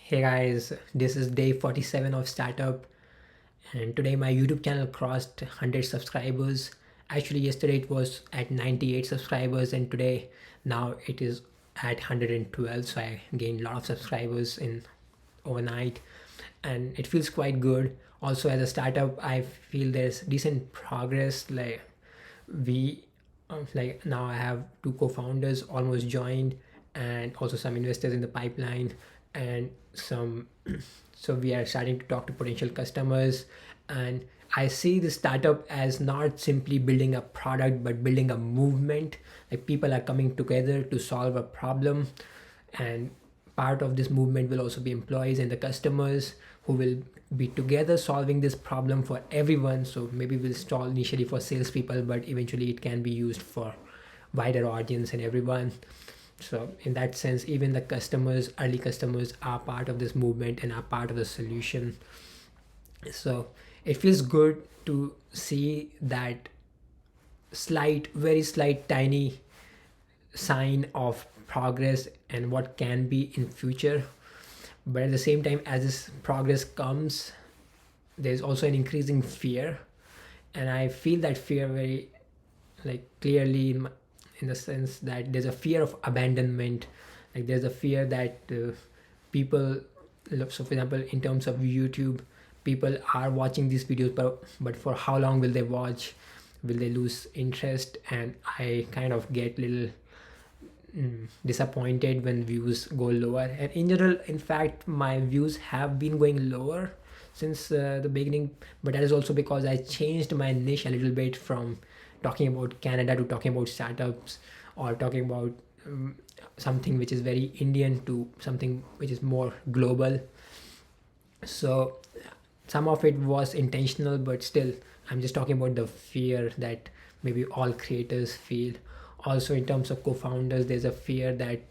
Hey guys, this is day 47 of startup, and today my YouTube channel crossed 100 subscribers. Actually, yesterday it was at 98 subscribers, and today now it is at 112. So I gained a lot of subscribers in overnight, and it feels quite good. Also, as a startup, I feel there's decent progress. We like now I have two co-founders almost joined, and also some investors in the pipeline, and some so we are starting to talk to potential customers. And I see the startup as not simply building a product but building a movement. Like, people are coming together to solve a problem, and part of this movement will also be employees and the customers who will be together solving this problem for everyone. So maybe we'll stall initially for salespeople, but eventually it can be used for wider audience and everyone. So in that sense, even the customers, early customers, are part of this movement and are part of the solution. So it feels good to see that slight, very slight, tiny sign of progress and what can be in future. But at the same time, as this progress comes, there's also an increasing fear, and I feel that fear very clearly in the sense that there's a fear of abandonment. Like, there's a fear that people, so for example, in terms of YouTube, people are watching these videos, but for how long will they watch? Will they lose interest? And I kind of get little disappointed when views go lower. And in general, in fact, my views have been going lower since the beginning, but that is also because I changed my niche a little bit from talking about Canada to talking about startups, or talking about something which is very Indian to something which is more global. So some of it was intentional, but still I'm just talking about the fear that maybe all creators feel. Also, in terms of co-founders, there's a fear that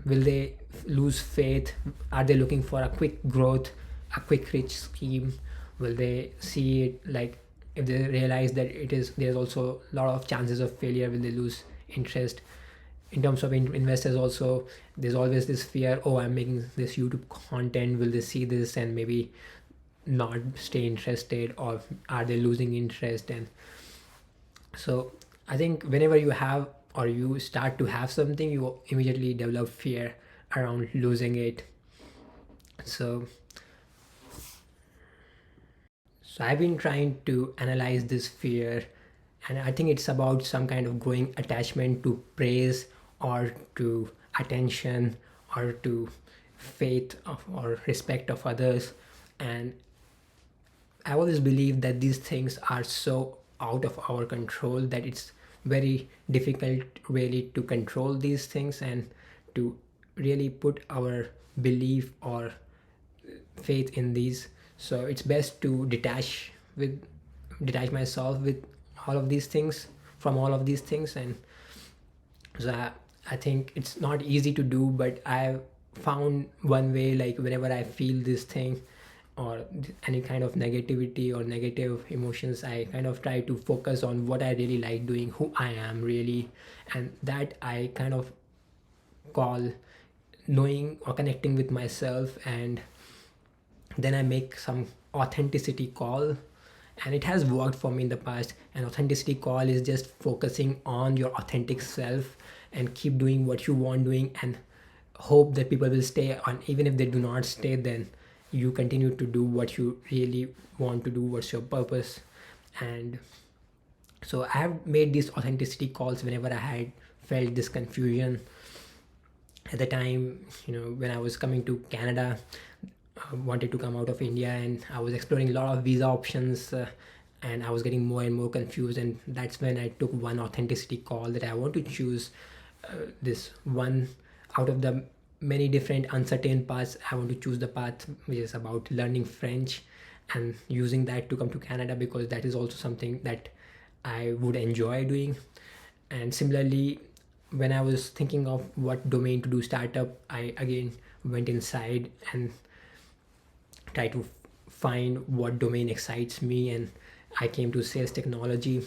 will they lose faith? Are they looking for a quick growth, a quick rich scheme? Will they see it like, if they realize that there's also a lot of chances of failure, will they lose interest? In terms of investors also, there's always this fear, oh, I'm making this YouTube content, will they see this and maybe not stay interested, or are they losing interest? And so I think whenever you have, or you start to have something, you immediately develop fear around losing it. So so I've been trying to analyze this fear, and I think it's about some kind of growing attachment to praise, or to attention, or to faith of, or respect of others. And I always believe that these things are so out of our control that it's very difficult really to control these things, and to really put our belief or faith in these. So it's best to detach myself with all of these things, from all of these things. And so I think it's not easy to do, but I found one way. Like, whenever I feel this thing, or any kind of negativity or negative emotions, I kind of try to focus on what I really like doing, who I am really. And that I kind of call knowing or connecting with myself. And then I make some authenticity call, and it has worked for me in the past. An authenticity call is just focusing on your authentic self, and keep doing what you want doing, and hope that people will stay on. Even if they do not stay, then you continue to do what you really want to do, what's your purpose. And so I have made these authenticity calls whenever I had felt this confusion. At the time, when I was coming to Canada, I wanted to come out of India, and I was exploring a lot of visa options, and I was getting more and more confused. And that's when I took one authenticity call, that I want to choose this one out of the many different uncertain paths. I want to choose the path which is about learning French, and using that to come to Canada, because that is also something that I would enjoy doing. And similarly, when I was thinking of what domain to do startup, I again went inside and try to find what domain excites me, and I came to sales technology.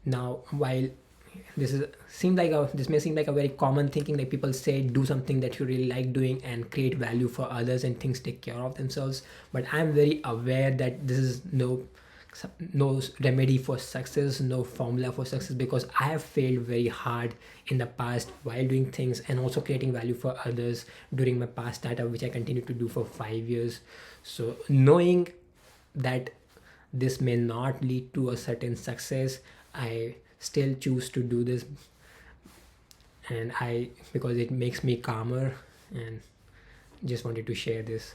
Now, while this may seem like a very common thinking, like people say do something that you really like doing and create value for others and things take care of themselves. But I'm very aware that this is no remedy for success, no formula for success, because I have failed very hard in the past while doing things and also creating value for others during my past startup, which I continue to do for 5 years. So knowing that this may not lead to a certain success, I still choose to do this, and I because it makes me calmer, and just wanted to share this.